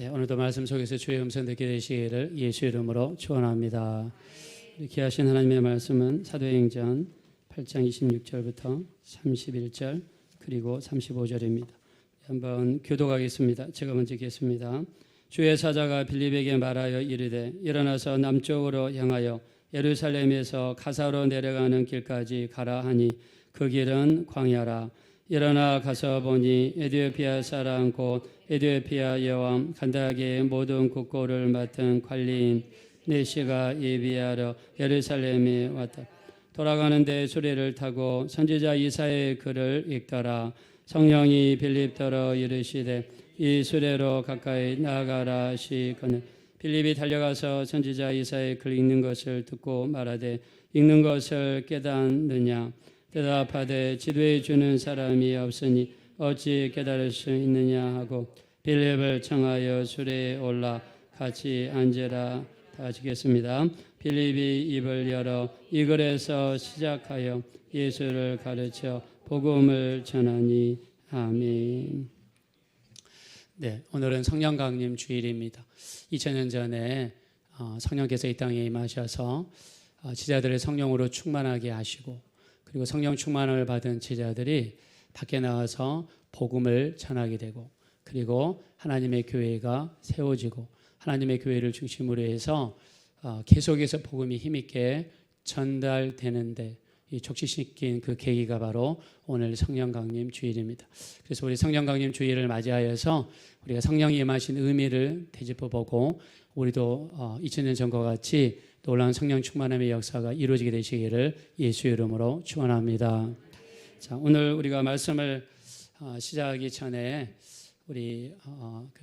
네, 오늘도 말씀 속에서 주의 음성 듣게 되시기를 예수 이름으로 축원합니다. 귀하신 하나님의 말씀은 사도행전 8장 26절부터 31절 그리고 35절입니다. 한번 교독하겠습니다. 제가 먼저 읽겠습니다. 주의 사자가 빌립에게 말하여 이르되 일어나서 남쪽으로 향하여 예루살렘에서 가사로 내려가는 길까지 가라 하니 그 길은 광야라. 일어나 가서 보니 에티오피아 사람 곧 에티오피아 여왕 간다게의 모든 국고를 맡은 관리인 네시가 예비하러 예루살렘에 왔다. 돌아가는데 수레를 타고 선지자 이사야의 글을 읽더라. 성령이 빌립더러 이르시되 이 수레로 가까이 나아가라 하시거늘 빌립이 달려가서 선지자 이사야의 글 읽는 것을 듣고 말하되 읽는 것을 깨닫느냐. 대답하되 지도해 주는 사람이 없으니 어찌 깨달을 수 있느냐 하고 빌립을 청하여 수레에 올라 같이 앉으라. 다 하시겠습니다. 빌립이 입을 열어 이 글에서 시작하여 예수를 가르쳐 복음을 전하니. 아멘. 네, 오늘은 성령 강림 주일입니다. 2000년 전에 성령께서 이 땅에 임하셔서 제자들을 성령으로 충만하게 하시고 그리고 성령 충만을 받은 제자들이 밖에 나와서 복음을 전하게 되고 그리고 하나님의 교회가 세워지고 하나님의 교회를 중심으로 해서 계속해서 복음이 힘있게 전달되는데 이 촉진시킨 그 계기가 바로 오늘 성령 강림 주일입니다. 그래서 우리 성령 강림 주일을 맞이하여서 우리가 성령이 임하신 의미를 되짚어보고 우리도 2000년 전과 같이 놀라운 성령 충만함의 역사가 이루어지게 되시기를 예수 이름으로 축원합니다. 자, 오늘 우리가 말씀을 시작하기 전에 우리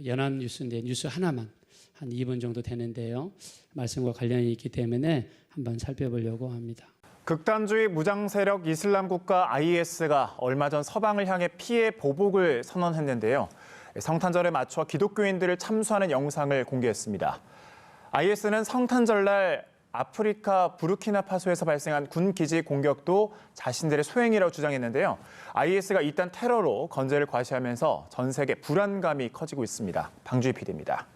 연합 뉴스인데 뉴스 하나만 한 2분 정도 되는데요. 말씀과 관련이 있기 때문에 한번 살펴보려고 합니다. 극단주의 무장 세력 이슬람 국가 IS가 얼마 전 서방을 향해 피해 보복을 선언했는데요. 성탄절에 맞춰 기독교인들을 참수하는 영상을 공개했습니다. IS는 성탄절날 아프리카 부르키나파소에서 발생한 군 기지 공격도 자신들의 소행이라고 주장했는데요. IS가 이딴 테러로 건재를 과시하면서 전 세계 불안감이 커지고 있습니다. 방주희 PD입니다.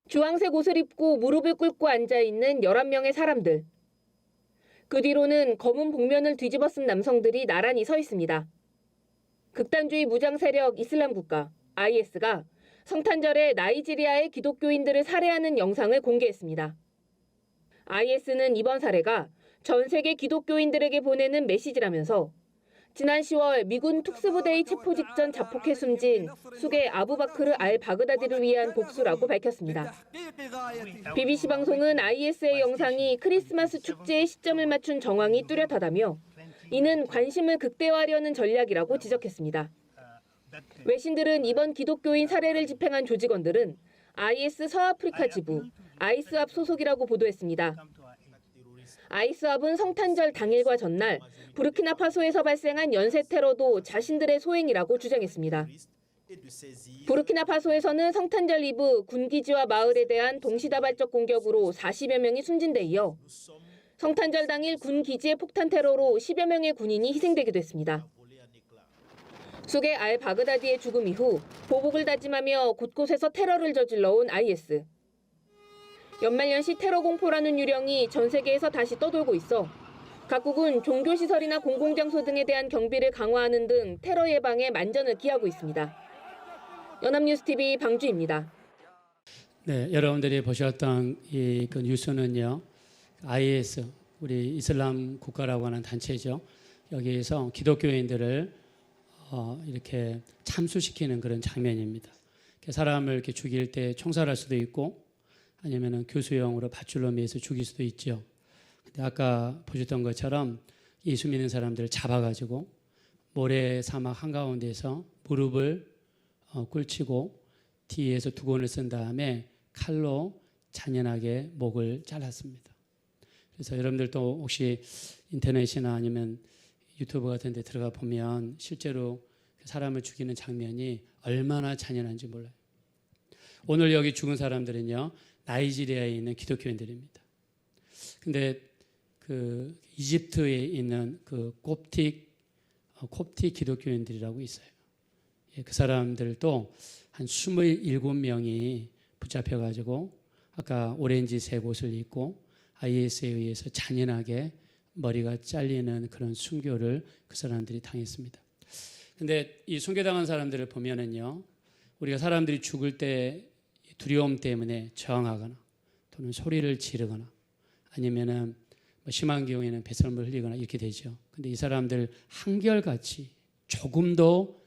주황색 옷을 입고 무릎을 꿇고 앉아있는 11명의 사람들. 그 뒤로는 검은 복면을 뒤집어 쓴 남성들이 나란히 서 있습니다. 극단주의 무장 세력 이슬람 국가 IS가 성탄절에 나이지리아의 기독교인들을 살해하는 영상을 공개했습니다. IS는 이번 살해가 전 세계 기독교인들에게 보내는 메시지라면서 지난 10월 미군 특수부대의 체포 직전 자폭해 숨진 수계 아부바크르 알 바그다디를 위한 복수라고 밝혔습니다. BBC 방송은 IS의 영상이 크리스마스 축제의 시점을 맞춘 정황이 뚜렷하다며 이는 관심을 극대화하려는 전략이라고 지적했습니다. 외신들은 이번 기독교인 살해를 집행한 조직원들은 IS 서아프리카 지부 아이스압 소속이라고 보도했습니다. 아이스압은 성탄절 당일과 전날 부르키나파소에서 발생한 연쇄 테러도 자신들의 소행이라고 주장했습니다. 부르키나파소에서는 성탄절 이브 군기지와 마을에 대한 동시다발적 공격으로 40여 명이 숨진 데 이어 성탄절 당일 군기지의 폭탄 테러로 10여 명의 군인이 희생되기도 했습니다. 수계 알 바그다디의 죽음 이후 보복을 다짐하며 곳곳에서 테러를 저질러온 IS. 연말연시 테러 공포라는 유령이 전 세계에서 다시 떠돌고 있어 각국은 종교시설이나 공공장소 등에 대한 경비를 강화하는 등 테러 예방에 만전을 기하고 있습니다. 연합뉴스TV 방주입니다. 네, 여러분들이 보셨던 그 뉴스는요. IS, 우리 이슬람 국가라고 하는 단체죠. 여기에서 기독교인들을 이렇게 참수시키는 그런 장면입니다. 사람을 이렇게 죽일 때 총살할 수도 있고 아니면은 교수형으로 밧줄로 매서 죽일 수도 있죠. 근데 아까 보셨던 것처럼 예수 믿는 사람들을 잡아가지고 모래 사막 한가운데서 무릎을 꿇치고 뒤에서 두건을 쓴 다음에 칼로 잔인하게 목을 잘랐습니다. 그래서 여러분들도 혹시 인터넷이나 아니면 유튜브 같은 데 들어가 보면 실제로 사람을 죽이는 장면이 얼마나 잔인한지 몰라요. 오늘 여기 죽은 사람들은요. 나이지리아에 있는 기독교인들입니다. 근데 그 이집트에 있는 그 콥틱 기독교인들이라고 있어요. 그 사람들도 한 27명이 붙잡혀가지고 아까 오렌지색 옷을 입고 IS에 의해서 잔인하게 머리가 잘리는 그런 순교를 그 사람들이 당했습니다. 근데 이 순교당한 사람들을 보면은요, 우리가 사람들이 죽을 때 두려움 때문에 저항하거나 또는 소리를 지르거나 아니면은 뭐 심한 경우에는 뱃설물을 흘리거나 이렇게 되죠. 근데 이 사람들 한결같이 조금도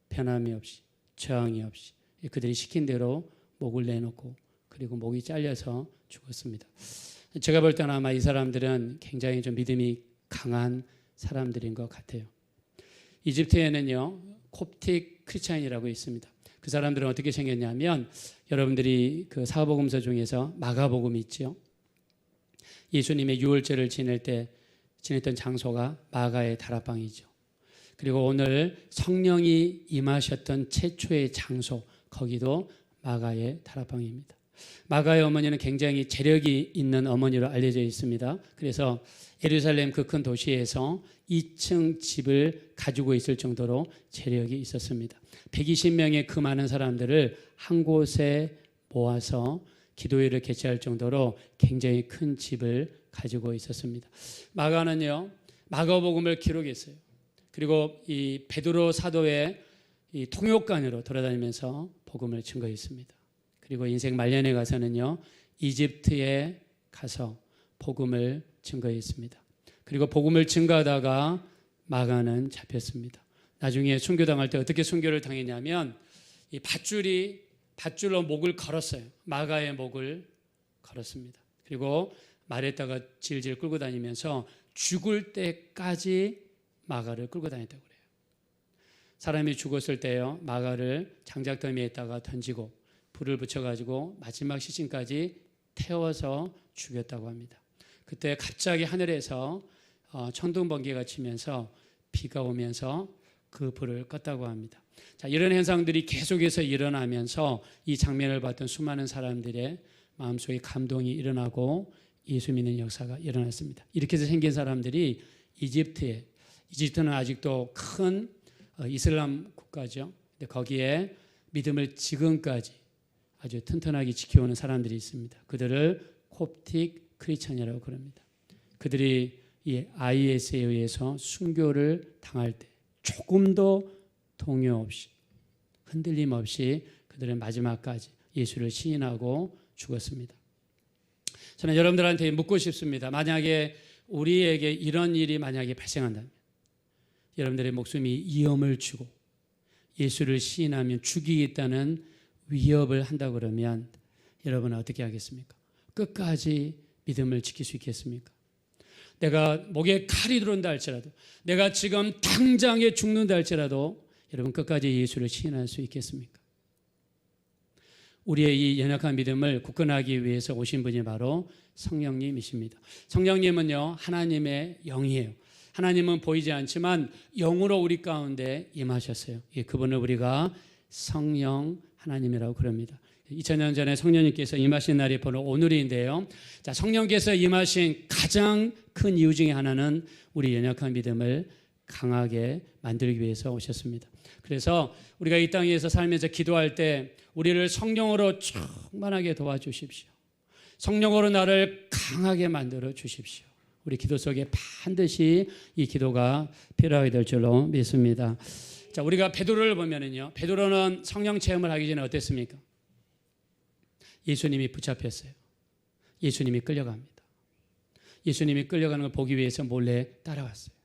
변함이 없이 저항이 없이 그들이 시킨 대로 목을 내놓고 그리고 목이 잘려서 죽었습니다. 제가 볼 때는 아마 이 사람들은 굉장히 좀 믿음이 강한 사람들인 것 같아요. 이집트에는요, 콥틱 크리스찬이라고 있습니다. 그 사람들은 어떻게 생겼냐면 여러분들이 그 사복음서 중에서 마가복음이 있죠. 예수님의 유월절을 지낼 때 지냈던 장소가 마가의 다락방이죠. 그리고 오늘 성령이 임하셨던 최초의 장소, 거기도 마가의 다락방입니다. 마가의 어머니는 굉장히 재력이 있는 어머니로 알려져 있습니다. 그래서 예루살렘 그 큰 도시에서 2층 집을 가지고 있을 정도로 재력이 있었습니다. 120명의 그 많은 사람들을 한 곳에 모아서 기도회를 개최할 정도로 굉장히 큰 집을 가지고 있었습니다. 마가는요, 마가복음을 기록했어요. 그리고 이 베드로 사도의 이 통역관으로 돌아다니면서 복음을 증거했습니다. 그리고 인생 말년에 가서는요, 이집트에 가서 복음을 증거했습니다. 그리고 복음을 증거하다가 마가는 잡혔습니다. 나중에 순교당할 때 어떻게 순교를 당했냐면 이 밧줄로 목을 걸었어요. 마가의 목을 걸었습니다. 그리고 말에다가 질질 끌고 다니면서 죽을 때까지 마가를 끌고 다녔다고 그래요. 사람이 죽었을 때요, 마가를 장작더미에다가 던지고 불을 붙여가지고 마지막 시신까지 태워서 죽였다고 합니다. 그때 갑자기 하늘에서 천둥 번개가 치면서 비가 오면서 그 불을 껐다고 합니다. 자, 이런 현상들이 계속해서 일어나면서 이 장면을 봤던 수많은 사람들의 마음속에 감동이 일어나고 예수 믿는 역사가 일어났습니다. 이렇게 해서 생긴 사람들이 이집트는 아직도 큰 이슬람 국가죠. 근데 거기에 믿음을 지금까지 아주 튼튼하게 지켜오는 사람들이 있습니다. 그들을 콥틱 크리스천이라고 그럽니다. 그들이 이 IS에 의해서 순교를 당할 때 조금도 동요 없이 흔들림 없이 그들은 마지막까지 예수를 시인하고 죽었습니다. 저는 여러분들한테 묻고 싶습니다. 만약에 우리에게 이런 일이 만약에 발생한다면 여러분들의 목숨이 위험을 주고 예수를 시인하면 죽이겠다는 위협을 한다 그러면 여러분은 어떻게 하겠습니까? 끝까지 믿음을 지킬 수 있겠습니까? 내가 목에 칼이 들어온다 할지라도 내가 지금 당장에 죽는다 할지라도 여러분 끝까지 예수를 시인할 수 있겠습니까? 우리의 이 연약한 믿음을 굳건하기 위해서 오신 분이 바로 성령님이십니다. 성령님은요, 하나님의 영이에요. 하나님은 보이지 않지만 영으로 우리 가운데 임하셨어요. 그분을 우리가 성령 하나님이라고 그럽니다. 2000년 전에 성령님께서 임하신 날이 바로 오늘인데요. 자, 성령께서 임하신 가장 큰 이유 중에 하나는 우리 연약한 믿음을 강하게 만들기 위해서 오셨습니다. 그래서 우리가 이 땅에서 살면서 기도할 때 우리를 성령으로 충만하게 도와주십시오. 성령으로 나를 강하게 만들어 주십시오. 우리 기도 속에 반드시 이 기도가 필요하게 될 줄로 믿습니다. 자, 우리가 베드로를 보면은요, 베드로는 성령 체험을 하기 전에 어땠습니까? 예수님이 붙잡혔어요. 예수님이 끌려갑니다. 예수님이 끌려가는 걸 보기 위해서 몰래 따라갔어요.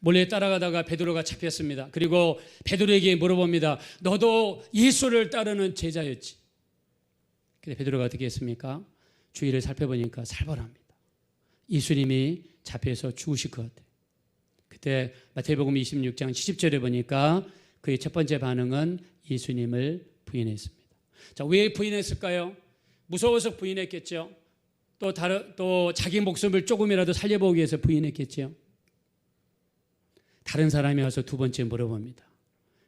몰래 따라가다가 베드로가 잡혔습니다. 그리고 베드로에게 물어봅니다. 너도 예수를 따르는 제자였지? 근데 베드로가 어떻게 했습니까? 주위를 살펴보니까 살벌합니다. 예수님이 잡혀서 죽으실 것 같아요. 그때 마태복음 26장 70절에 보니까 그의 첫 번째 반응은 예수님을 부인했습니다. 자, 왜 부인했을까요? 무서워서 부인했겠죠. 또 자기 목숨을 조금이라도 살려보기 위해서 부인했겠죠. 다른 사람이 와서 두 번째 물어봅니다.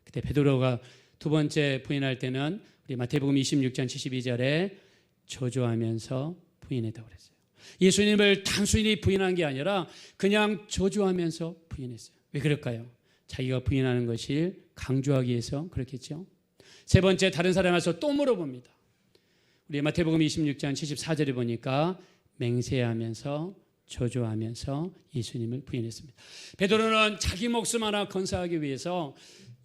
그때 베드로가 두 번째 부인할 때는 우리 마태복음 26장 72절에 저주하면서 부인했다고 그랬어요. 예수님을 단순히 부인한 게 아니라 그냥 저주하면서 부인했어요. 왜 그럴까요? 자기가 부인하는 것을 강조하기 위해서 그렇겠죠. 세 번째 다른 사람에 와서 또 물어봅니다. 우리 마태복음 26장 74절에 보니까 맹세하면서 저주하면서 예수님을 부인했습니다. 베드로는 자기 목숨 하나 건사하기 위해서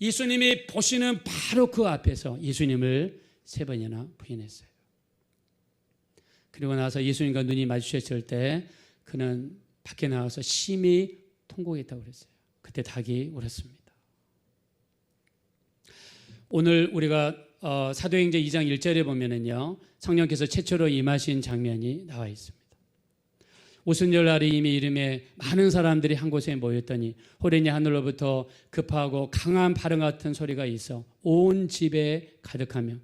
예수님이 보시는 바로 그 앞에서 예수님을 세 번이나 부인했어요. 그리고 나서 예수님과 눈이 마주쳤을 때 그는 밖에 나와서 심히 통곡했다고 그랬어요. 그때 닭이 울었습니다. 오늘 우리가 사도행전 2장 1절에 보면은요, 성령께서 최초로 임하신 장면이 나와 있습니다. 오순절 날에 이미 이름에 많은 사람들이 한 곳에 모였더니 호련히 하늘로부터 급하고 강한 바람 같은 소리가 있어 온 집에 가득하며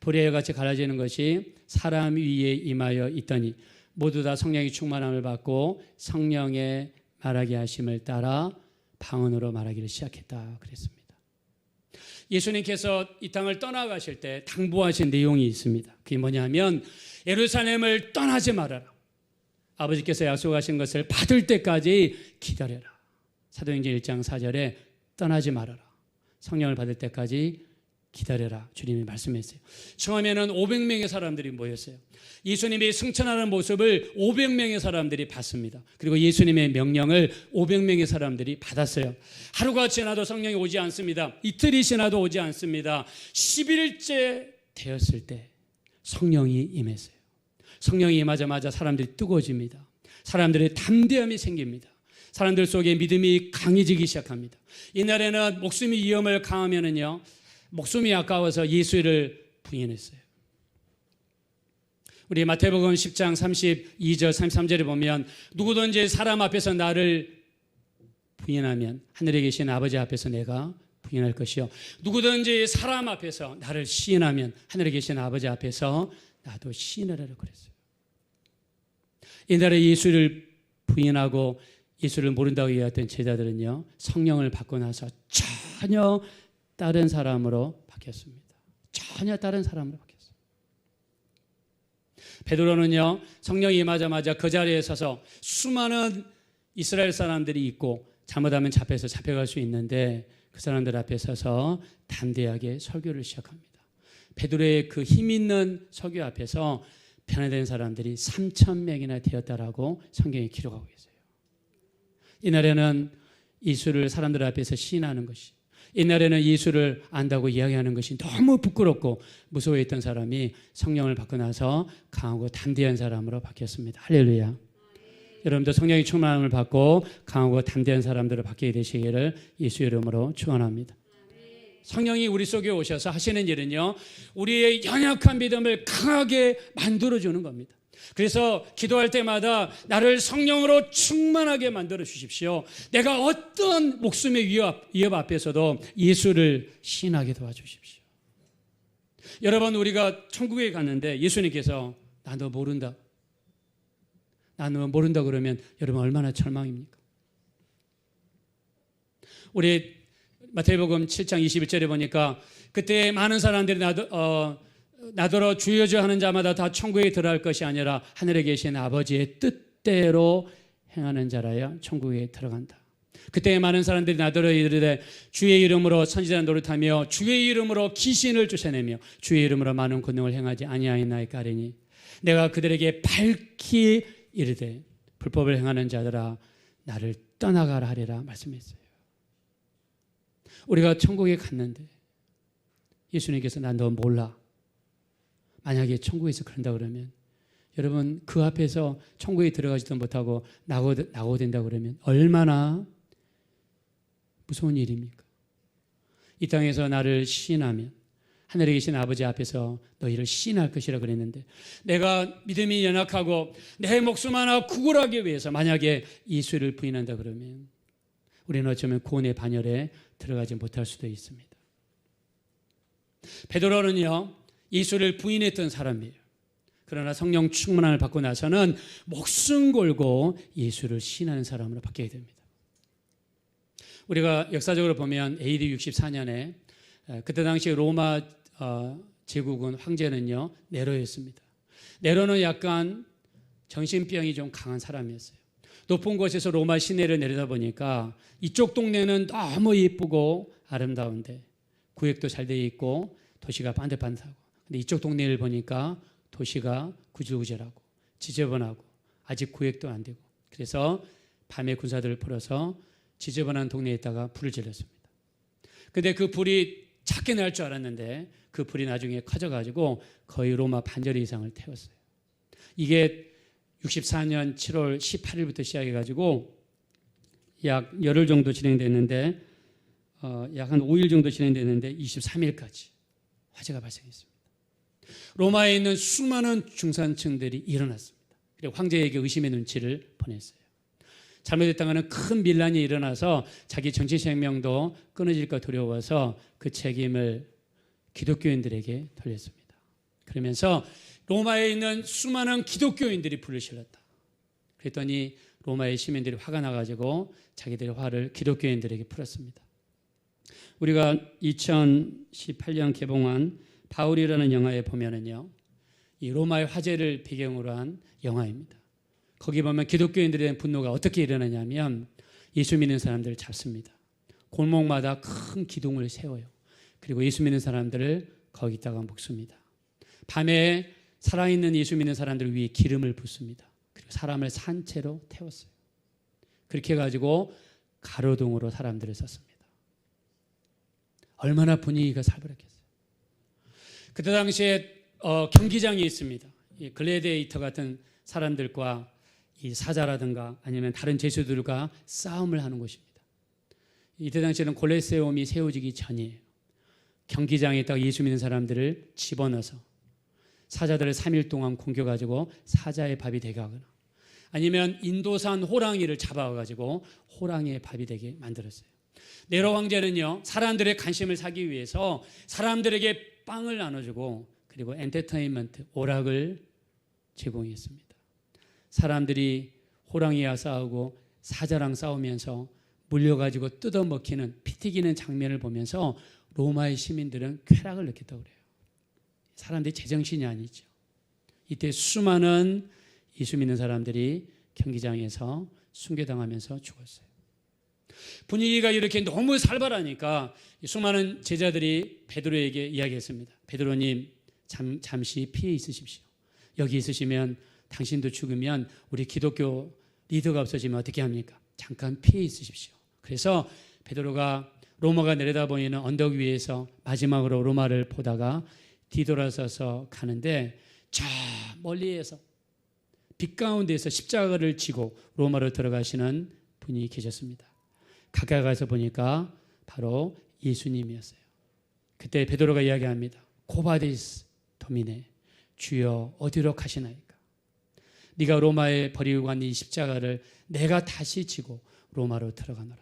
불의 같이 갈라지는 것이 사람 위에 임하여 있더니 모두 다 성령의 충만함을 받고 성령의 말하게 하심을 따라 방언으로 말하기를 시작했다 그랬습니다. 예수님께서 이 땅을 떠나가실 때 당부하신 내용이 있습니다. 그게 뭐냐면 예루살렘을 떠나지 말아라. 아버지께서 약속하신 것을 받을 때까지 기다려라. 사도행전 1장 4절에 떠나지 말아라. 성령을 받을 때까지 기다려라. 주님이 말씀했어요. 처음에는 500명의 사람들이 모였어요. 예수님이 승천하는 모습을 500명의 사람들이 봤습니다. 그리고 예수님의 명령을 500명의 사람들이 받았어요. 하루가 지나도 성령이 오지 않습니다. 이틀이 지나도 오지 않습니다. 10일째 되었을 때 성령이 임했어요. 성령이 임하자마자 사람들이 뜨거워집니다. 사람들의 담대함이 생깁니다. 사람들 속에 믿음이 강해지기 시작합니다. 이날에는 목숨이 위험을 강하면은요, 목숨이 아까워서 예수를 부인했어요. 우리 마태복음 10장 32절 33절에 보면 누구든지 사람 앞에서 나를 부인하면 하늘에 계신 아버지 앞에서 내가 부인할 것이요, 누구든지 사람 앞에서 나를 시인하면 하늘에 계신 아버지 앞에서 나도 시인하라고 그랬어요. 옛날에 예수를 부인하고 예수를 모른다고 얘기했던 제자들은요, 성령을 받고 나서 전혀 다른 사람으로 바뀌었습니다. 전혀 다른 사람으로 바뀌었어요. 베드로는요, 성령이 임하자마자 그 자리에 서서 수많은 이스라엘 사람들이 있고 잘못하면 잡혀서 잡혀갈 수 있는데 그 사람들 앞에 서서 담대하게 설교를 시작합니다. 베드로의 그 힘 있는 설교 앞에서 변화된 사람들이 3,000명이나 되었다라고 성경에 기록하고 있어요. 이날에는 예수를 사람들 앞에서 시인하는 것이, 옛날에는 예수를 안다고 이야기하는 것이 너무 부끄럽고 무서워했던 사람이 성령을 받고 나서 강하고 담대한 사람으로 바뀌었습니다. 할렐루야. 여러분도 성령의 충만함을 받고 강하고 담대한 사람들로 바뀌게 되시기를 예수 이름으로 축원합니다. 성령이 우리 속에 오셔서 하시는 일은요, 우리의 연약한 믿음을 강하게 만들어주는 겁니다. 그래서 기도할 때마다 나를 성령으로 충만하게 만들어 주십시오. 내가 어떤 목숨의 위협 앞에서도 예수를 시인하게 도와주십시오. 여러분, 우리가 천국에 갔는데 예수님께서 나 너 모른다, 나 너 모른다 그러면 여러분 얼마나 절망입니까? 우리 마태복음 7장 21절에 보니까 그때 많은 사람들이 나더러 주여 주여 하는 자마다 다 천국에 들어갈 것이 아니라 하늘에 계신 아버지의 뜻대로 행하는 자라야 천국에 들어간다. 그때 많은 사람들이 나더러 이르되 주의 이름으로 선지자 노릇하며 주의 이름으로 귀신을 쫓아내며 주의 이름으로 많은 권능을 행하지 아니하였나이까 하리니 내가 그들에게 밝히 이르되 불법을 행하는 자들아 나를 떠나가라 하리라 말씀했어요. 우리가 천국에 갔는데 예수님께서 난 너 몰라, 만약에 천국에서 그런다 그러면 여러분 그 앞에서 천국에 들어가지도 못하고 나고 된다 그러면 얼마나 무서운 일입니까? 이 땅에서 나를 시인하면 하늘에 계신 아버지 앞에서 너희를 시인할 것이라 그랬는데 내가 믿음이 연약하고 내 목숨 하나 구걸하기 위해서 만약에 예수를 부인한다 그러면 우리는 어쩌면 구원의 반열에 들어가지 못할 수도 있습니다. 베드로는요, 예수를 부인했던 사람이에요. 그러나 성령 충만함을 받고 나서는 목숨 걸고 예수를 시인하는 사람으로 바뀌게 됩니다. 우리가 역사적으로 보면 AD 64년에 그때 당시 로마 제국은 황제는요 네로였습니다. 네로는 약간 정신병이 좀 강한 사람이었어요. 높은 곳에서 로마 시내를 내려다보니까 이쪽 동네는 너무 예쁘고 아름다운데 구획도 잘 돼 있고 도시가 반듯반듯하고, 근데 이쪽 동네를 보니까 도시가 구질구질하고 지저분하고 아직 구획도 안 되고, 그래서 밤에 군사들을 풀어서 지저분한 동네에 있다가 불을 질렀습니다. 근데 그 불이 작게 날 줄 알았는데 그 불이 나중에 커져가지고 거의 로마 반절 이상을 태웠어요. 이게 64년 7월 18일부터 시작해가지고 약 열흘 정도 진행됐는데 약 한 5일 정도 진행됐는데 23일까지 화재가 발생했습니다. 로마에 있는 수많은 중산층들이 일어났습니다. 그리고 황제에게 의심의 눈치를 보냈어요. 잘못했다가는 큰 밀란이 일어나서 자기 정치 생명도 끊어질까 두려워서 그 책임을 기독교인들에게 돌렸습니다. 그러면서 로마에 있는 수많은 기독교인들이 불을 질렀다. 그랬더니 로마의 시민들이 화가 나가지고 자기들의 화를 기독교인들에게 풀었습니다. 우리가 2018년 개봉한 바울이라는 영화에 보면은요, 이 로마의 화재를 배경으로 한 영화입니다. 거기 보면 기독교인들에 대한 분노가 어떻게 일어나냐면 예수 믿는 사람들을 잡습니다. 골목마다 큰 기둥을 세워요. 그리고 예수 믿는 사람들을 거기다가 묶습니다. 밤에 살아있는 예수 믿는 사람들 위에 기름을 붓습니다. 그리고 사람을 산채로 태웠어요. 그렇게 해가지고 가로등으로 사람들을 썼습니다. 얼마나 분위기가 살벌했겠어요. 그때 당시에 경기장이 있습니다. 이 글래디에이터 같은 사람들과 이 사자라든가 아니면 다른 제수들과 싸움을 하는 곳입니다. 이때 당시에는 콜레세움이 세워지기 전이에요. 경기장에다가 예수 믿는 사람들을 집어넣어서 사자들을 3일 동안 굶겨가지고 사자의 밥이 되게 하거나 아니면 인도산 호랑이를 잡아가지고 호랑이의 밥이 되게 만들었어요. 네로 황제는요, 사람들의 관심을 사기 위해서 사람들에게 빵을 나눠주고 그리고 엔터테인먼트, 오락을 제공했습니다. 사람들이 호랑이와 싸우고 사자랑 싸우면서 물려가지고 뜯어먹히는 피 튀기는 장면을 보면서 로마의 시민들은 쾌락을 느꼈다고 그래요. 사람들이 제정신이 아니죠. 이때 수많은 예수 믿는 사람들이 경기장에서 순교당하면서 죽었어요. 분위기가 이렇게 너무 살벌하니까 수많은 제자들이 베드로에게 이야기했습니다. 베드로님, 잠시 피해 있으십시오. 여기 있으시면 당신도 죽으면 우리 기독교 리더가 없어지면 어떻게 합니까? 잠깐 피해 있으십시오. 그래서 베드로가 로마가 내려다 보이는 언덕 위에서 마지막으로 로마를 보다가 뒤돌아서서 가는데 저 멀리에서 빛 가운데에서 십자가를 지고 로마로 들어가시는 분이 계셨습니다. 가까이 가서 보니까 바로 예수님이었어요. 그때 베드로가 이야기합니다. 코바디스 도미네, 주여 어디로 가시나이까? 네가 로마에 버리고 간 이 십자가를 내가 다시 지고 로마로 들어가노라.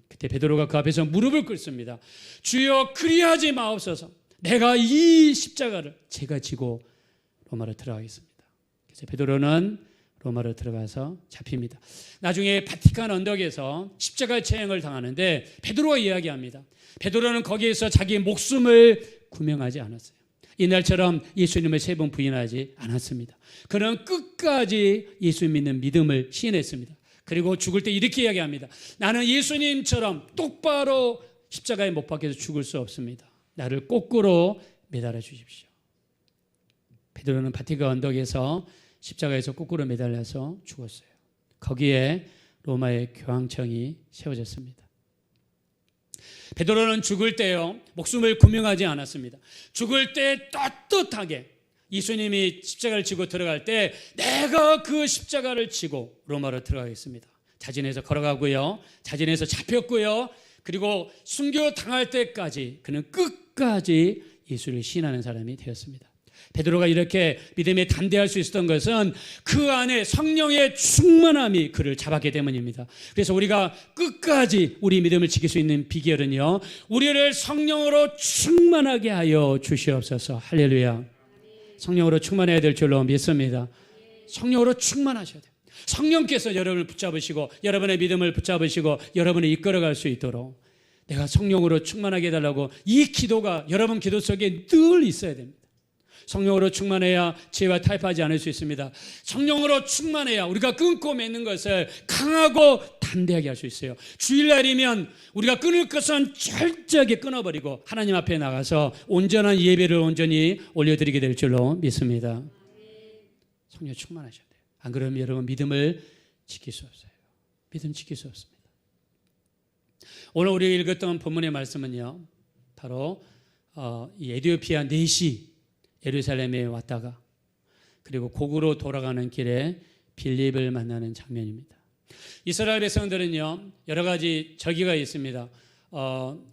그때 베드로가 그 앞에서 무릎을 꿇습니다. 주여 그리하지 마옵소서. 내가 이 십자가를 제가 지고 로마로 들어가겠습니다. 그래서 베드로는 로마로 들어가서 잡힙니다. 나중에 바티칸 언덕에서 십자가 체행을 당하는데 베드로가 이야기합니다. 베드로는 거기에서 자기 목숨을 구명하지 않았어요. 이날처럼 예수님을 세 번 부인하지 않았습니다. 그는 끝까지 예수 믿는 믿음을 시인했습니다. 그리고 죽을 때 이렇게 이야기합니다. 나는 예수님처럼 똑바로 십자가에 못 박혀서 죽을 수 없습니다. 나를 거꾸로 매달아 주십시오. 베드로는 바티칸 언덕에서 십자가에서 거꾸로 매달려서 죽었어요. 거기에 로마의 교황청이 세워졌습니다. 베드로는 죽을 때요, 목숨을 구명하지 않았습니다. 죽을 때 떳떳하게 예수님이 십자가를 지고 들어갈 때 내가 그 십자가를 지고 로마로 들어가겠습니다. 자진해서 걸어가고요, 자진해서 잡혔고요, 그리고 순교 당할 때까지 그는 끝까지 예수를 신하는 사람이 되었습니다. 베드로가 이렇게 믿음에 담대할 수 있었던 것은 그 안에 성령의 충만함이 그를 잡았기 때문입니다. 그래서 우리가 끝까지 우리 믿음을 지킬 수 있는 비결은요, 우리를 성령으로 충만하게 하여 주시옵소서. 할렐루야. 성령으로 충만해야 될 줄로 믿습니다. 성령으로 충만하셔야 돼요. 성령께서 여러분을 붙잡으시고 여러분의 믿음을 붙잡으시고 여러분을 이끌어갈 수 있도록 내가 성령으로 충만하게 해달라고 이 기도가 여러분 기도 속에 늘 있어야 됩니다. 성령으로 충만해야 죄와 타협하지 않을 수 있습니다. 성령으로 충만해야 우리가 끊고 맺는 것을 강하고 담대하게 할 수 있어요. 주일날이면 우리가 끊을 것은 철저하게 끊어버리고 하나님 앞에 나가서 온전한 예배를 온전히 올려드리게 될 줄로 믿습니다. 성령 충만하셔야 돼요. 안 그러면 여러분 믿음을 지킬 수 없어요. 믿음 지킬 수 없습니다. 오늘 우리가 읽었던 본문의 말씀은요, 바로 이 에티오피아 넷이 예루살렘에 왔다가 그리고 고구로 돌아가는 길에 빌립을 만나는 장면입니다. 이스라엘 백성들은요, 여러 가지 절기가 있습니다.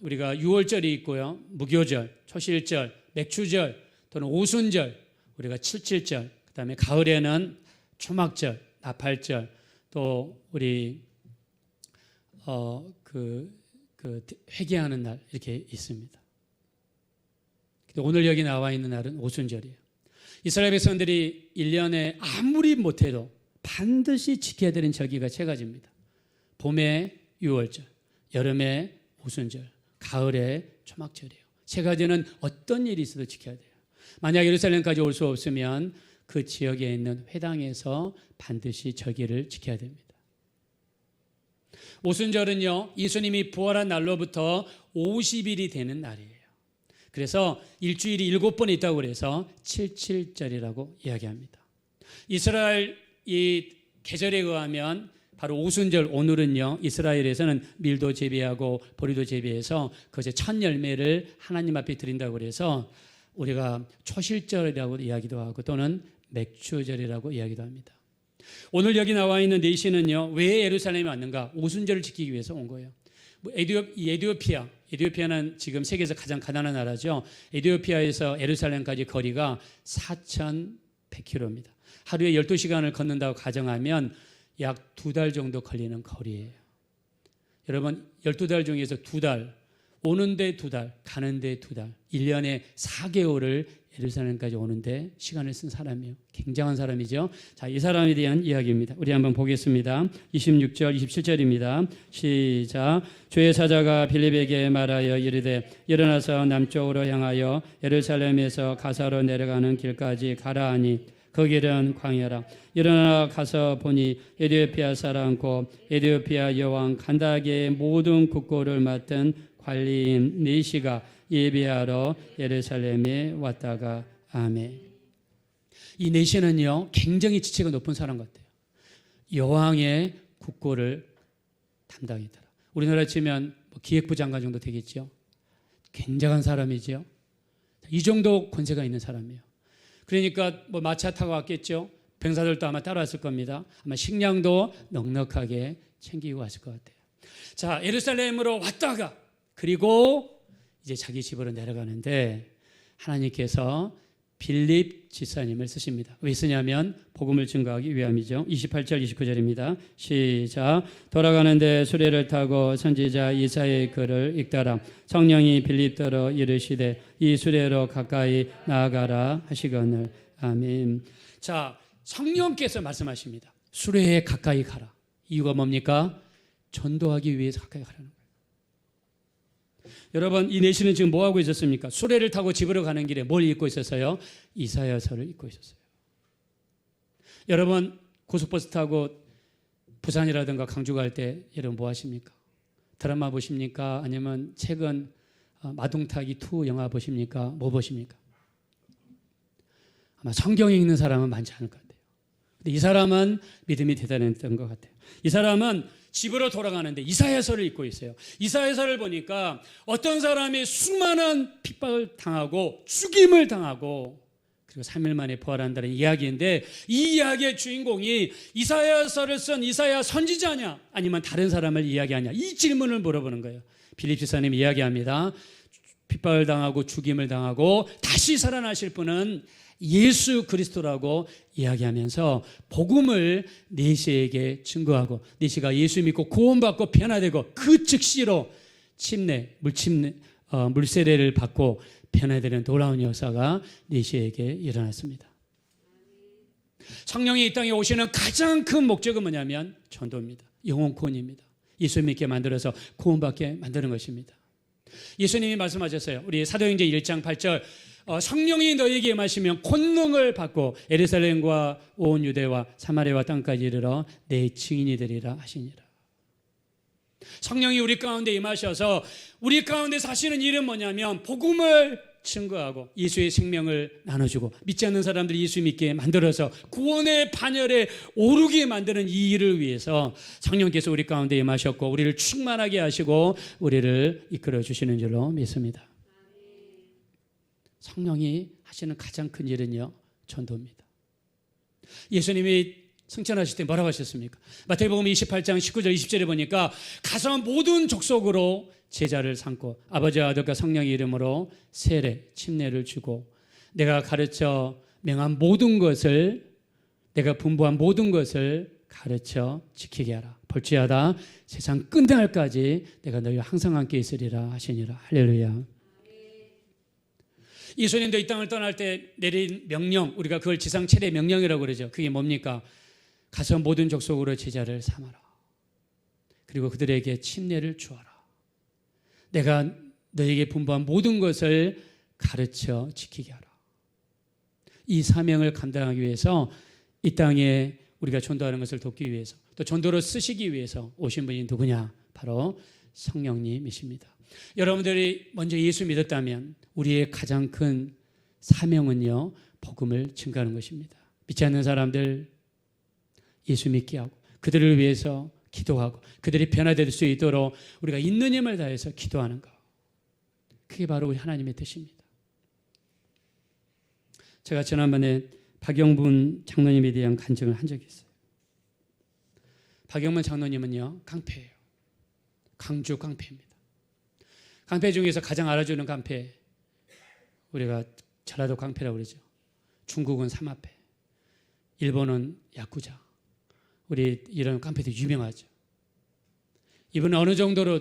우리가 유월절이 있고요, 무교절, 초실절, 맥추절 또는 오순절, 우리가 칠칠절, 그다음에 가을에는 초막절, 나팔절, 또 우리 회개하는 날 이렇게 있습니다. 오늘 여기 나와 있는 날은 오순절이에요. 이스라엘 백성들이 1년에 아무리 못해도 반드시 지켜야 되는 절기가 세 가지입니다. 봄에 유월절, 여름에 오순절, 가을에 초막절이에요. 세 가지는 어떤 일이 있어도 지켜야 돼요. 만약 예루살렘까지 올 수 없으면 그 지역에 있는 회당에서 반드시 절기를 지켜야 됩니다. 오순절은요, 예수님이 부활한 날로부터 50일이 되는 날이에요. 그래서 일주일이 7번 있다고 그래서 77절이라고 이야기합니다. 이스라엘 이 계절에 의하면 바로 오순절, 오늘은요, 이스라엘에서는 밀도 재배하고 보리도 재배해서 그것의 첫 열매를 하나님 앞에 드린다고 그래서 우리가 초실절이라고 이야기도 하고 또는 맥추절이라고 이야기도 합니다. 오늘 여기 나와 있는 넷이는요, 왜 예루살렘에 왔는가? 오순절을 지키기 위해서 온 거예요. 에티오피아는 지금 세계에서 가장 가난한 나라죠. 에티오피아에서 예루살렘까지 거리가 4,100km입니다. 하루에 12시간을 걷는다고 가정하면 약 2달 정도 걸리는 거리예요. 여러분, 12달 중에서 2달, 오는데 2달, 가는데 2달, 1년에 4개월을 예루살렘까지 오는데 시간을 쓴 사람이에요. 굉장한 사람이죠. 자, 이 사람에 대한 이야기입니다. 우리 한번 보겠습니다. 26절, 27절입니다. 시작. 주의 사자가 빌립에게 말하여 이르되 일어나서 남쪽으로 향하여 예루살렘에서 가사로 내려가는 길까지 가라 하니 그 길은 광야라. 일어나 가서 보니 에티오피아 사람 곧 에티오피아 여왕 간다게의 모든 국고를 맡은 관리인 넷이가 예배하러 예루살렘에 왔다가 아멘. 이 넷이는요, 굉장히 지체가 높은 사람 같아요. 여왕의 국고를 담당했더라. 우리나라 치면 기획부 장관 정도 되겠죠. 굉장한 사람이죠. 이 정도 권세가 있는 사람이에요. 그러니까 마차 타고 왔겠죠. 병사들도 아마 따라왔을 겁니다. 아마 식량도 넉넉하게 챙기고 왔을 것 같아요. 자, 예루살렘으로 왔다가 그리고 이제 자기 집으로 내려가는데 하나님께서 빌립 지사님을 쓰십니다. 왜 쓰냐면 복음을 증거하기 위함이죠. 28절 29절입니다. 시작. 돌아가는데 수레를 타고 선지자 이사야의 글을 읽더라. 성령이 빌립더러 이르시되 이 수레로 가까이 나아가라 하시거늘. 아멘. 자, 성령께서 말씀하십니다. 수레에 가까이 가라. 이유가 뭡니까? 전도하기 위해서 가까이 가라는 거예요. 여러분, 이 넷이는 지금 뭐 하고 있었습니까? 수레를 타고 집으로 가는 길에 뭘 읽고 있었어요? 이사야서를 읽고 있었어요. 여러분, 고속버스 타고 부산이라든가 강주 갈 때 여러분 뭐 하십니까? 드라마 보십니까? 아니면 최근 마동타기 2 영화 보십니까? 뭐 보십니까? 아마 성경 읽는 사람은 많지 않을 것 같아요. 근데 이 사람은 믿음이 대단했던 것 같아요. 이 사람은 집으로 돌아가는데 이사야서를 읽고 있어요. 이사야서를 보니까 어떤 사람이 수많은 핍박을 당하고 죽임을 당하고 그리고 3일 만에 부활한다는 이야기인데 이 이야기의 주인공이 이사야서를 쓴 이사야 선지자냐 아니면 다른 사람을 이야기하냐 이 질문을 물어보는 거예요. 빌립 지사님이 이야기합니다. 핍박을 당하고 죽임을 당하고 다시 살아나실 분은 예수 그리스도라고 이야기하면서 복음을 넷이에게 증거하고 넷이가 예수 믿고 구원받고 변화되고 그 즉시로 물세례를 받고 변화되는 놀라운 역사가 넷이에게 일어났습니다. 성령이 이 땅에 오시는 가장 큰 목적은 뭐냐면 전도입니다. 영혼 구원입니다. 예수 믿게 만들어서 구원받게 만드는 것입니다. 예수님이 말씀하셨어요. 우리 사도행전 1장 8절 성령이 너희에게 임하시면 권능을 받고 예루살렘과 온 유대와 사마리아와 땅까지 이르러 내 증인이 되리라 하시니라. 성령이 우리 가운데 임하셔서 우리 가운데 사시는 일은 뭐냐면 복음을 증거하고 예수의 생명을 나눠주고 믿지 않는 사람들이 예수 믿게 만들어서 구원의 반열에 오르게 만드는 이 일을 위해서 성령께서 우리 가운데 임하셨고 우리를 충만하게 하시고 우리를 이끌어 주시는 줄로 믿습니다. 성령이 하시는 가장 큰 일은요, 전도입니다. 예수님이 승천하실 때 뭐라고 하셨습니까? 마태복음 28장 19절 20절에 보니까 가서 모든 족속으로 제자를 삼고 아버지와 아들과 성령의 이름으로 세례, 침례를 주고 내가 가르쳐 명한 모든 것을 내가 분부한 모든 것을 가르쳐 지키게 하라. 볼지어다 세상 끝날까지 내가 너희와 항상 함께 있으리라 하시니라. 할렐루야. 예수님도 이 땅을 떠날 때 내린 명령, 우리가 그걸 지상 최대 명령이라고 그러죠. 그게 뭡니까? 가서 모든 족속으로 제자를 삼아라. 그리고 그들에게 침례를 주어라. 내가 너에게 분부한 모든 것을 가르쳐 지키게 하라. 이 사명을 감당하기 위해서 이 땅에 우리가 전도하는 것을 돕기 위해서 또 전도로 쓰시기 위해서 오신 분이 누구냐? 바로 성령님이십니다. 여러분들이 먼저 예수 믿었다면 우리의 가장 큰 사명은요, 복음을 증거하는 것입니다. 믿지 않는 사람들 예수 믿게 하고 그들을 위해서 기도하고 그들이 변화될 수 있도록 우리가 있는 힘을 다해서 기도하는 것. 그게 바로 우리 하나님의 뜻입니다. 제가 지난번에 박영분 장로님에 대한 간증을 한 적이 있어요. 박영분 장로님은요, 깡패예요. 강주 깡패입니다. 깡패 중에서 가장 알아주는 깡패, 우리가 전라도 깡패라고 그러죠. 중국은 삼합회, 일본은 야쿠자. 우리 이런 깡패도 유명하죠. 이분은 어느 정도로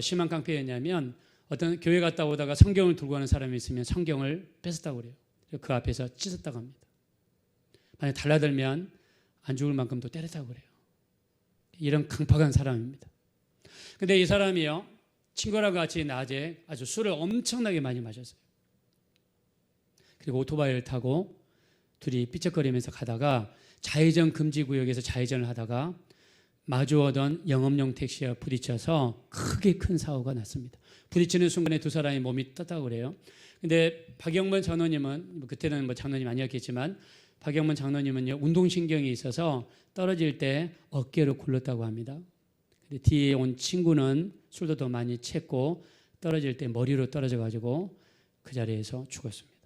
심한 깡패였냐면 어떤 교회 갔다 오다가 성경을 들고 가는 사람이 있으면 성경을 뺏었다고 그래요. 그 앞에서 찢었다고 합니다. 만약 달라들면 안 죽을 만큼 또 때렸다고 그래요. 이런 강팍한 사람입니다. 근데 이 사람이요, 친구랑 같이 낮에 아주 술을 엄청나게 많이 마셨어요. 그리고 오토바이를 타고 둘이 삐쩍거리면서 가다가 좌회전 금지구역에서 좌회전을 하다가 마주오던 영업용 택시와 부딪혀서 크게 큰 사고가 났습니다. 부딪히는 순간에 두 사람이 몸이 떴다고 그래요. 근데 박영문 장로님은, 그때는 뭐 장로님 아니었겠지만 박영문 장로님은요, 운동신경이 있어서 떨어질 때 어깨로 굴렀다고 합니다. 근데 뒤에 온 친구는 술도 더 많이 챘고 떨어질 때 머리로 떨어져가지고 그 자리에서 죽었습니다.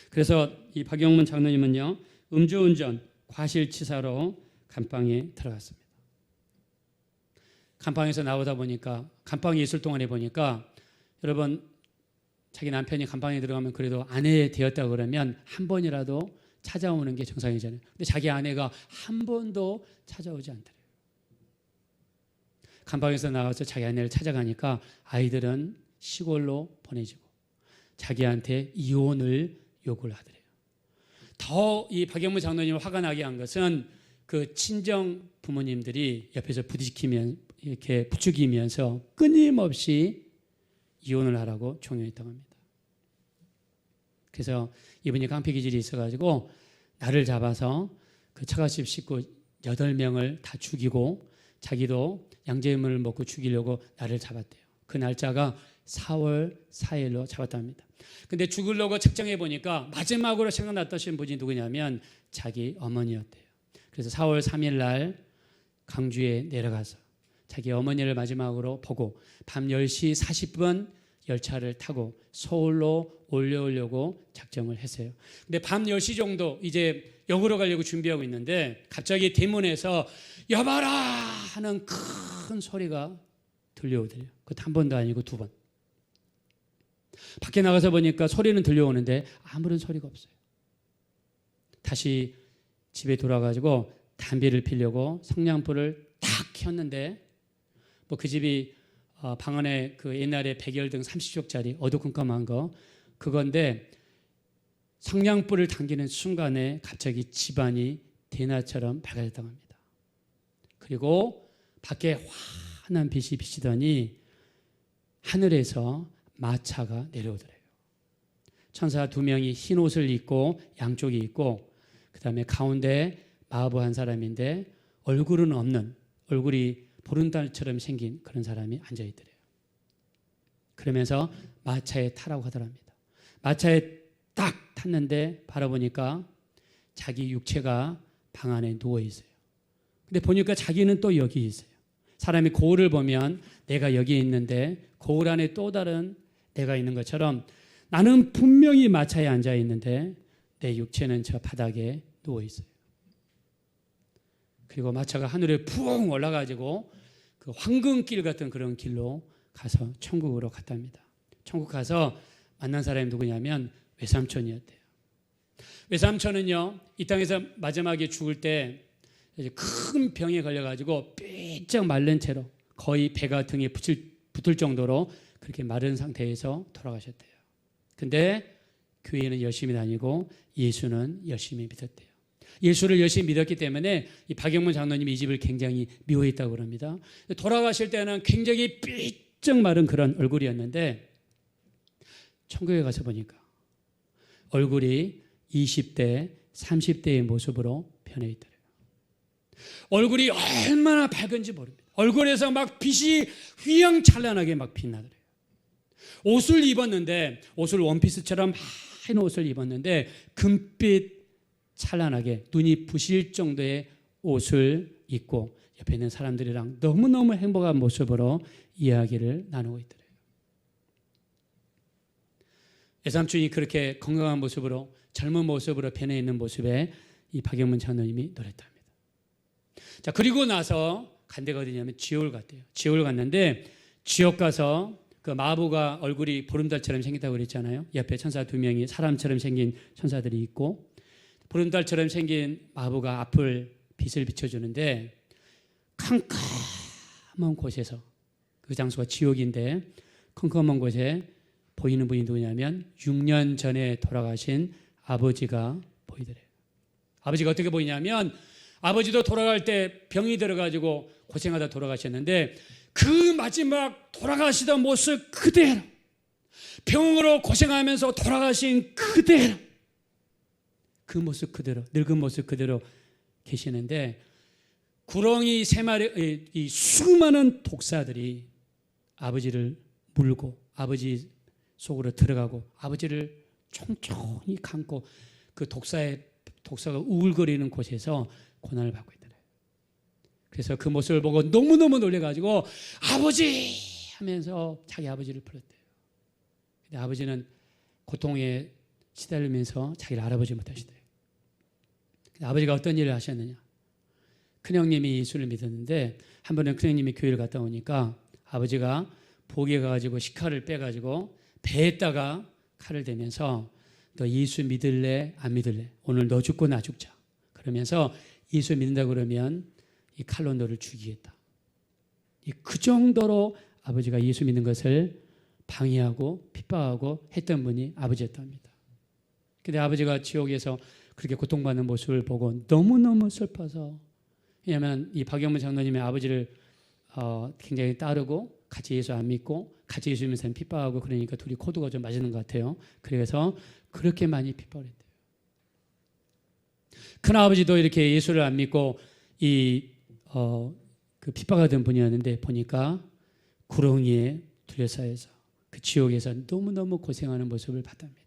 그래서 이 박영문 장로님은요, 음주운전, 과실치사로 감방에 들어갔습니다. 감방에서 나오다 보니까, 감방에 있을 동안에 보니까, 여러분, 자기 남편이 감방에 들어가면 그래도 아내 되었다 그러면 한 번이라도 찾아오는 게 정상이잖아요. 근데 자기 아내가 한 번도 찾아오지 않더래요. 감방에서 나가서 자기 아내를 찾아가니까 아이들은 시골로 보내지고 자기한테 이혼을 요구를 하더래요. 더 이 박영무 장로님을 화가 나게 한 것은 그 친정 부모님들이 옆에서 이렇게 부추기면서 끊임없이 이혼을 하라고 종용했다고 합니다. 그래서 이분이 깡패 기질이 있어가지고 나를 잡아서 그 처갓집 식구 8명을 다 죽이고 자기도 양재물을 먹고 죽이려고 나를 잡았대요. 그 날짜가 4월 4일로 잡았답니다. 근데 죽으려고 책정해 보니까 마지막으로 생각났던 분이 누구냐면 자기 어머니였대요. 그래서 4월 3일 날 강주에 내려가서 자기 어머니를 마지막으로 보고 밤 10시 40분 열차를 타고 서울로 올려오려고 작정을 했어요. 근데 밤 10시 정도 이제 역으로 가려고 준비하고 있는데 갑자기 대문에서 여봐라 하는 큰 소리가 들려오더래요. 그것도 한 번도 아니고 2번. 밖에 나가서 보니까 소리는 들려오는데 아무런 소리가 없어요. 다시 집에 돌아가지고 담배를 피려고 성냥불을 탁 켰는데 뭐 그 집이 방 안에 그 옛날에 백열등 30쪽짜리 어두컴컴한 거 그건데 성냥불을 당기는 순간에 갑자기 집안이 대낮처럼 밝아졌다고 합니다. 그리고 밖에 환한 빛이 비치더니 하늘에서 마차가 내려오더래요. 천사 두 명이 흰 옷을 입고 양쪽이 있고 그 다음에 가운데 마부 한 사람인데 얼굴은 없는, 얼굴이 보름달처럼 생긴 그런 사람이 앉아있더래요. 그러면서 마차에 타라고 하더랍니다. 마차에 딱 탔는데 바라보니까 자기 육체가 방 안에 누워있어요. 근데 보니까 자기는 또 여기 있어요. 사람이 거울을 보면 내가 여기 있는데 거울 안에 또 다른 내가 있는 것처럼 나는 분명히 마차에 앉아 있는데 내 육체는 저 바닥에 누워 있어요. 그리고 마차가 하늘에 푹 올라가지고 그 황금길 같은 그런 길로 가서 천국으로 갔답니다. 천국 가서 만난 사람이 누구냐면 외삼촌이었대요. 외삼촌은요, 이 땅에서 마지막에 죽을 때 큰 병에 걸려가지고 삐쩍 마른 채로 거의 배가 등에 붙을 정도로 그렇게 마른 상태에서 돌아가셨대요. 근데 교회는 열심히 다니고 예수는 열심히 믿었대요. 예수를 열심히 믿었기 때문에 이 박영문 장로님이 이 집을 굉장히 미워했다고 그럽니다. 돌아가실 때는 굉장히 삐쩍 마른 그런 얼굴이었는데 천국에 가서 보니까 얼굴이 20대, 30대의 모습으로 변해 있더래요. 얼굴이 얼마나 밝은지 모릅니다. 얼굴에서 막 빛이 휘황찬란하게 막 빛나더래요. 옷을 입었는데 옷을 원피스처럼 한 옷을 입었는데 금빛 찬란하게 눈이 부실 정도의 옷을 입고 옆에 있는 사람들이랑 너무너무 행복한 모습으로 이야기를 나누고 있더래요. 외삼촌이 그렇게 건강한 모습으로 젊은 모습으로 변해 있는 모습에 이 박영문 장로님이 노랬답니다. 자, 그리고 나서 간 데가 어디냐면 지옥을 갔대요. 지옥을 갔는데 지옥 가서 그 마부가 얼굴이 보름달처럼 생겼다고 그랬잖아요. 옆에 천사 두 명이 사람처럼 생긴 천사들이 있고 보름달처럼 생긴 마부가 앞을 빛을 비춰주는데 캄캄한 곳에서 그 장소가 지옥인데 캄캄한 곳에 보이는 분이 누구냐면 6년 전에 돌아가신 아버지가 보이더래요. 아버지가 어떻게 보이냐면 아버지도 돌아갈 때 병이 들어가지고 고생하다 돌아가셨는데 그 마지막 돌아가시던 모습 그대로 병으로 고생하면서 돌아가신 그대로 그 모습 그대로 늙은 모습 그대로 계시는데 구렁이 세 마리 이 수많은 독사들이 아버지를 물고 아버지 속으로 들어가고 아버지를 총총히 감고 그 독사가 우울거리는 곳에서 고난을 받고 있더래요. 그래서 그 모습을 보고 너무너무 놀래가지고 아버지 하면서 자기 아버지를 불렀대요. 근데 아버지는 고통에 시달리면서 자기를 알아보지 못하시대요. 아버지가 어떤 일을 하셨느냐. 큰형님이 예수를 믿었는데 한 번은 큰형님이 교회를 갔다 오니까 아버지가 복에 가가지고 식칼을 빼가지고 배에다가 칼을 대면서 너 예수 믿을래 안 믿을래? 오늘 너 죽고 나 죽자. 그러면서 예수 믿는다 그러면 이 칼로 너를 죽이겠다. 그 정도로 아버지가 예수 믿는 것을 방해하고 핍박하고 했던 분이 아버지였답니다. 근데 아버지가 지옥에서 그렇게 고통받는 모습을 보고 너무너무 슬퍼서 왜냐하면 이 박영문 장로님의 아버지를 굉장히 따르고 같이 예수 안 믿고 같이 예수 믿는 사람 핍박하고 그러니까 둘이 코드가 좀 맞는 것 같아요. 그래서 그렇게 많이 핍박을 했대요. 큰아버지도 이렇게 예수를 안 믿고 그 핍박하던 분이었는데 보니까 구렁이에 둘러싸여서 그 지옥에서 너무너무 고생하는 모습을 봤답니다.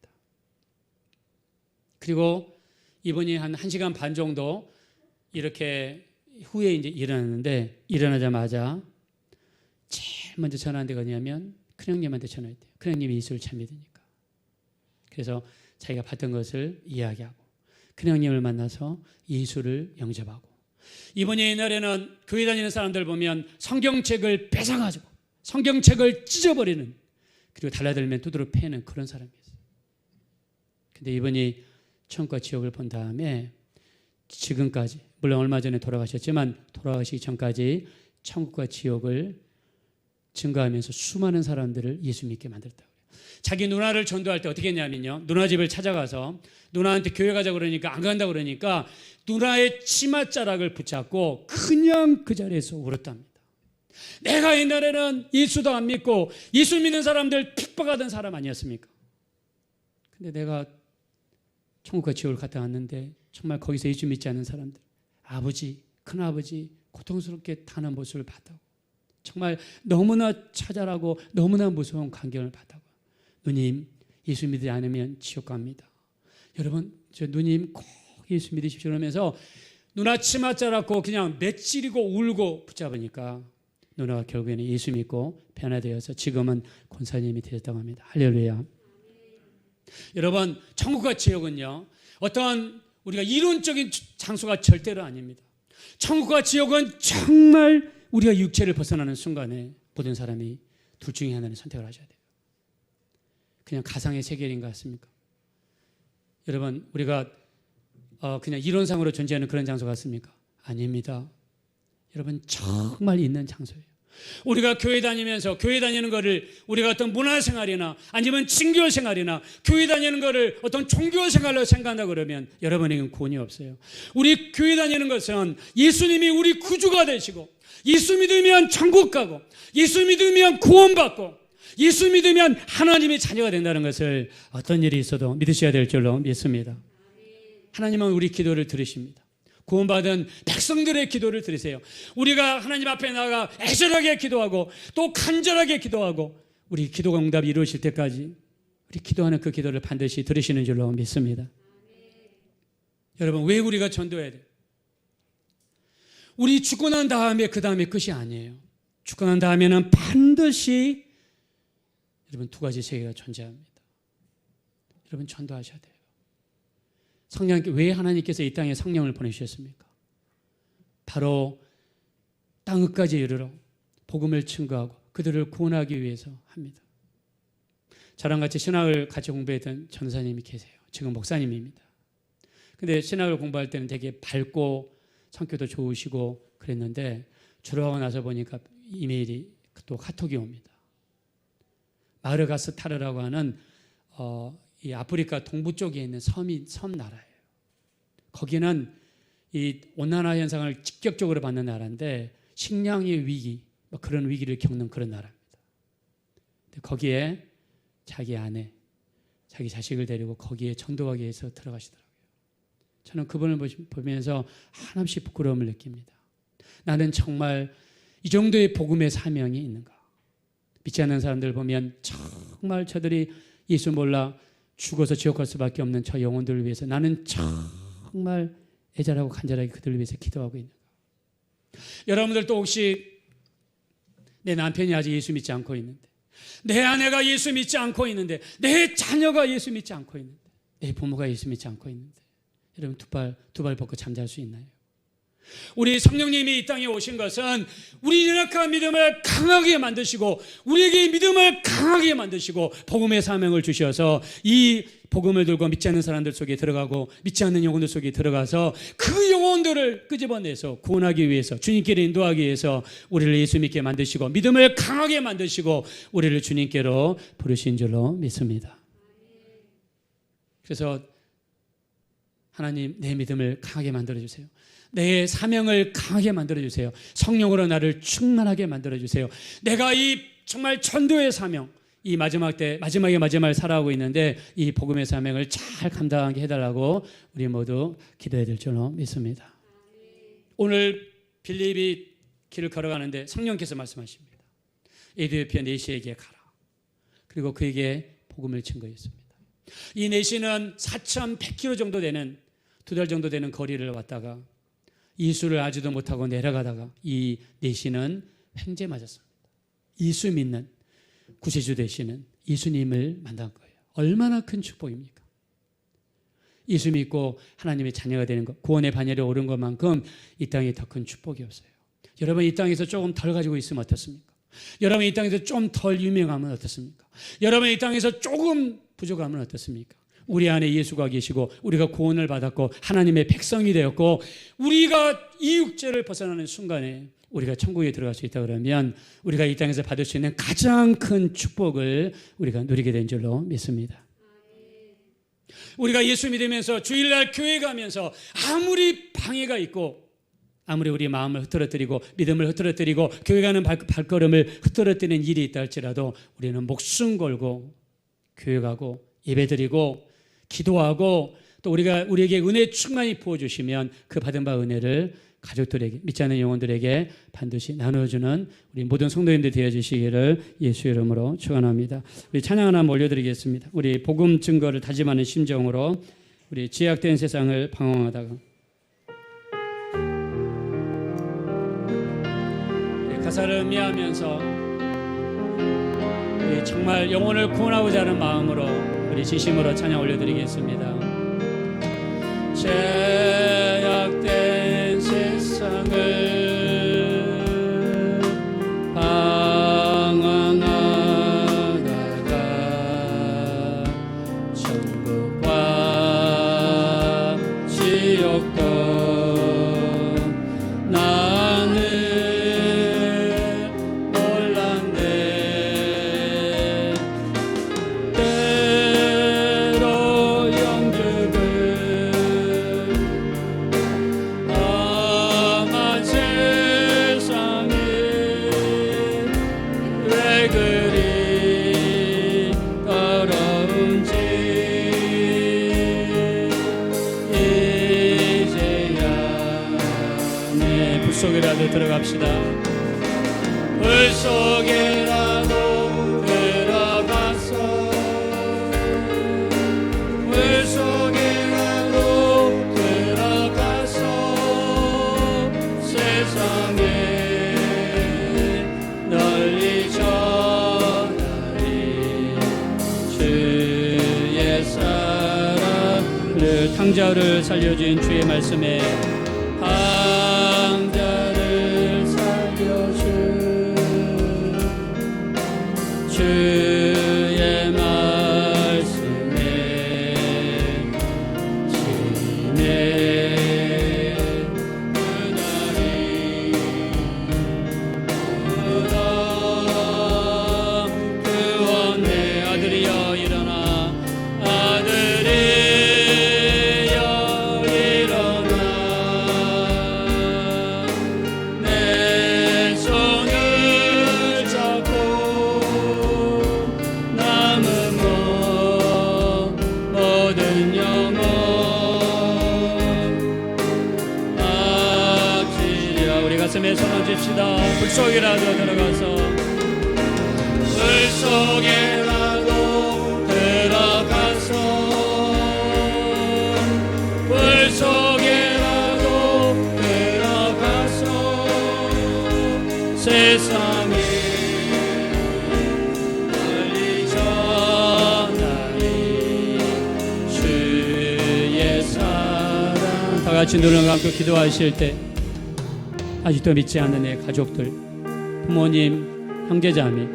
그리고 이분이 한 1시간 반 정도 이렇게 후에 이제 일어났는데 일어나자마자 제일 먼저 전화한 데가 어디냐면 큰형님한테 전화했대요. 큰형님이 예수를 잘 믿으니까. 그래서 자기가 봤던 것을 이야기하고 큰형님을 만나서 예수를 영접하고 이분이 옛날에는 교회 다니는 사람들 보면 성경책을 뺏어가지고 성경책을 찢어버리는 그리고 달라들면 두드러 패는 그런 사람이었어요. 근데 이분이 천국과 지옥을 본 다음에 지금까지 물론 얼마 전에 돌아가셨지만 돌아가시기 전까지 천국과 지옥을 증거하면서 수많은 사람들을 예수 믿게 만들었다고 해요. 자기 누나를 전도할 때 어떻게 했냐면요. 누나 집을 찾아가서 누나한테 교회 가자 그러니까 안 간다고 그러니까 누나의 치맛자락을 붙잡고 그냥 그 자리에서 울었답니다. 내가 옛날에는 예수도 안 믿고 예수 믿는 사람들 핍박하던 사람 아니었습니까? 근데 내가 천국과 지옥을 갔다 왔는데 정말 거기서 예수 믿지 않는 사람들, 아버지, 큰아버지 고통스럽게 타는 모습을 봤다고. 정말 너무나 처절하고 너무나 무서운 광경을 봤다고. 누님, 예수 믿지 않으면 지옥 갑니다. 여러분, 저 누님 꼭 예수 믿으십시오 그러면서 누나 치마 자랐고 그냥 맺지리고 울고 붙잡으니까 누나가 결국에는 예수 믿고 변화되어서 지금은 권사님이 되었다고 합니다. 할렐루야. 여러분, 천국과 지옥은요, 어떠한 우리가 이론적인 장소가 절대로 아닙니다. 천국과 지옥은 정말 우리가 육체를 벗어나는 순간에 모든 사람이 둘 중에 하나를 선택을 하셔야 돼요. 그냥 가상의 세계인 것 같습니까? 여러분, 우리가 그냥 이론상으로 존재하는 그런 장소 같습니까? 아닙니다. 여러분, 정말 있는 장소예요. 우리가 교회 다니면서 교회 다니는 거를 우리가 어떤 문화생활이나 아니면 친교생활이나 교회 다니는 거를 어떤 종교생활로 생각한다 그러면 여러분에게는 구원이 없어요. 우리 교회 다니는 것은 예수님이 우리 구주가 되시고 예수 믿으면 천국 가고 예수 믿으면 구원받고 예수 믿으면 하나님의 자녀가 된다는 것을 어떤 일이 있어도 믿으셔야 될 줄로 믿습니다. 하나님은 우리 기도를 들으십니다. 구원받은 백성들의 기도를 들으세요. 우리가 하나님 앞에 나가 애절하게 기도하고 또 간절하게 기도하고 우리 기도가 응답이 이루어질 때까지 우리 기도하는 그 기도를 반드시 들으시는 줄로 믿습니다. 여러분, 왜 우리가 전도해야 돼요? 우리 죽고 난 다음에 그 다음에 끝이 아니에요. 죽고 난 다음에는 반드시 여러분 두 가지 세계가 존재합니다. 여러분 전도하셔야 돼요. 성령께 왜 하나님께서 이 땅에 성령을 보내주셨습니까? 바로 땅 끝까지 이르러 복음을 증거하고 그들을 구원하기 위해서 합니다. 저랑 같이 신학을 같이 공부했던 전사님이 계세요. 지금 목사님입니다. 근데 신학을 공부할 때는 되게 밝고 성격도 좋으시고 그랬는데 졸업하고 나서 보니까 이메일이 또 카톡이 옵니다. 마르가스타르라고 하는 이 아프리카 동부 쪽에 있는 섬 나라예요. 거기는 이 온난화 현상을 직접적으로 받는 나라인데 식량의 위기, 그런 위기를 겪는 그런 나라입니다. 근데 거기에 자기 아내, 자기 자식을 데리고 거기에 전도하기 위해서 들어가시더라고요. 저는 그분을 보면서 한없이 부끄러움을 느낍니다. 나는 정말 이 정도의 복음의 사명이 있는가? 믿지 않는 사람들 보면 정말 저들이 예수 몰라 죽어서 지옥 갈 수밖에 없는 저 영혼들을 위해서 나는 정말 애절하고 간절하게 그들을 위해서 기도하고 있는가? 여러분들도 혹시 내 남편이 아직 예수 믿지 않고 있는데, 내 아내가 예수 믿지 않고 있는데, 내 자녀가 예수 믿지 않고 있는데, 내 부모가 예수 믿지 않고 있는데, 여러분 두 발 벗고 잠잘 수 있나요? 우리 성령님이 이 땅에 오신 것은 우리 연약한 믿음을 강하게 만드시고 우리에게 믿음을 강하게 만드시고 복음의 사명을 주셔서 이 복음을 들고 믿지 않는 사람들 속에 들어가고 믿지 않는 영혼들 속에 들어가서 그 영혼들을 끄집어내서 구원하기 위해서 주님께로 인도하기 위해서 우리를 예수 믿게 만드시고 믿음을 강하게 만드시고 우리를 주님께로 부르신 줄로 믿습니다. 그래서 하나님, 내 믿음을 강하게 만들어주세요. 내 사명을 강하게 만들어주세요. 성령으로 나를 충만하게 만들어주세요. 내가 이 정말 전도의 사명, 이 마지막을 살아가고 있는데 이 복음의 사명을 잘 감당하게 해달라고 우리 모두 기도해야 될 줄로 믿습니다. 오늘 빌립이 길을 걸어가는데 성령께서 말씀하십니다. 에디오피아 내시에게 가라. 그리고 그에게 복음을 증거했습니다. 이 내시는 4,100km 정도 되는 2달 정도 되는 거리를 왔다가 예수를 알지도 못하고 내려가다가 이 내시는 횡재 맞았습니다. 예수 믿는 구세주 되시는 예수님을 만난 거예요. 얼마나 큰 축복입니까? 예수 믿고 하나님의 자녀가 되는 것, 구원의 반열에 오른 것만큼 이 땅에 더 큰 축복이 없어요. 여러분 이 땅에서 조금 덜 가지고 있으면 어떻습니까? 여러분 이 땅에서 좀 덜 유명하면 어떻습니까? 여러분 이 땅에서 조금 부족하면 어떻습니까? 우리 안에 예수가 계시고 우리가 구원을 받았고 하나님의 백성이 되었고 우리가 이 육체를 벗어나는 순간에 우리가 천국에 들어갈 수 있다 그러면 우리가 이 땅에서 받을 수 있는 가장 큰 축복을 우리가 누리게 된 줄로 믿습니다. 우리가 예수 믿으면서 주일날 교회 가면서 아무리 방해가 있고 아무리 우리 마음을 흐트러뜨리고 믿음을 흐트러뜨리고 교회 가는 발걸음을 흐트러뜨리는 일이 있다 할지라도 우리는 목숨 걸고 교회 가고 예배드리고 기도하고 또 우리에게 은혜 충만히 부어주시면 그 받은 바 은혜를 가족들에게, 믿지 않는 영혼들에게 반드시 나눠주는 우리 모든 성도님들 되어주시기를 예수 이름으로 축원합니다. 우리 찬양 하나 올려드리겠습니다. 우리 복음 증거를 다짐하는 심정으로 우리 죄악된 세상을 방황하다가 가사를 음미하면서 우리 정말 영혼을 구원하고자 하는 마음으로 우리 진심으로 찬양 올려드리겠습니다. 죄악된 세상을 방황하다가 천국과 지옥도 나는 몰랐네. 때로 영죽을 험한 세상에 왜 그리 더러운지 이제야 내 불 속이라도 들어갑시다. 불 속에라도 들어가서 불 속에라도 들어가서 세상에 널리 전하리 주의 사랑을. 탕자를 살려준 주의 말씀에 탕자를 살려준 주의 말씀에 지내 그날이 오다. 구원의 아들이여 일어나, 아들이여 일어나. 내 손을 잡고 남은 모든 영혼 악지야. 우리 가슴에 손 얹읍시다. 불 속이라도 들어가서 불 속에라도 들어가서 불 속에라도 들어가서 세상에 널리 전하리 주의 사랑. 다 같이 눈을 감고 기도하실 때 아직도 믿지 않는 내 가족들, 부모님, 형제자매,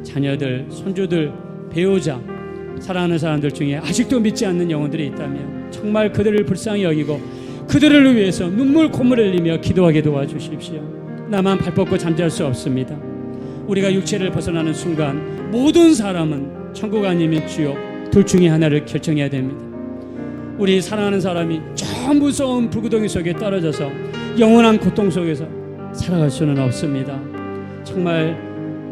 자녀들, 손주들, 배우자, 사랑하는 사람들 중에 아직도 믿지 않는 영혼들이 있다면 정말 그들을 불쌍히 여기고 그들을 위해서 눈물 콧물 흘리며 기도하게 도와주십시오. 나만 발 뻗고 잠잘 수 없습니다. 우리가 육체를 벗어나는 순간 모든 사람은 천국 아니면 지옥, 둘 중에 하나를 결정해야 됩니다. 우리 사랑하는 사람이 저 무서운 불구덩이 속에 떨어져서 영원한 고통 속에서 살아갈 수는 없습니다. 정말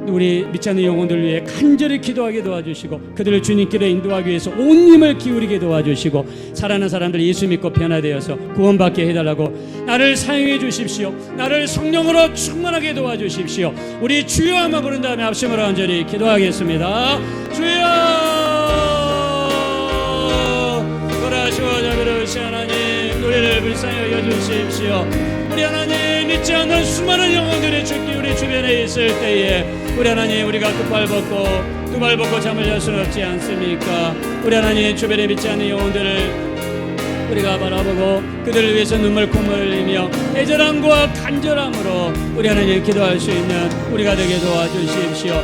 우리 믿지 않는 영혼들을 위해 간절히 기도하게 도와주시고 그들을 주님께로 인도하기 위해서 온 힘을 기울이게 도와주시고 사랑하는 사람들 예수 믿고 변화되어서 구원받게 해달라고 나를 사용해 주십시오. 나를 성령으로 충만하게 도와주십시오. 우리 주여 한번 부른 다음에 합심으로 간절히 기도하겠습니다. 주여 돌아시고 자비로우신 하나님, 우리를 불쌍히 여겨주십시오. 우리 하나님 믿지 않는 수많은 영혼들이 죽기 우리 주변에 있을 때에 우리 하나님 우리가 두 발 벗고 잠을 잘 수는 없지 않습니까? 우리 하나님 주변에 믿지 않는 영혼들을 우리가 바라보고 그들을 위해서 눈물 콧물 흘리며 애절함과 간절함으로 우리 하나님 기도할 수 있는 우리가 되게 도와주십시오.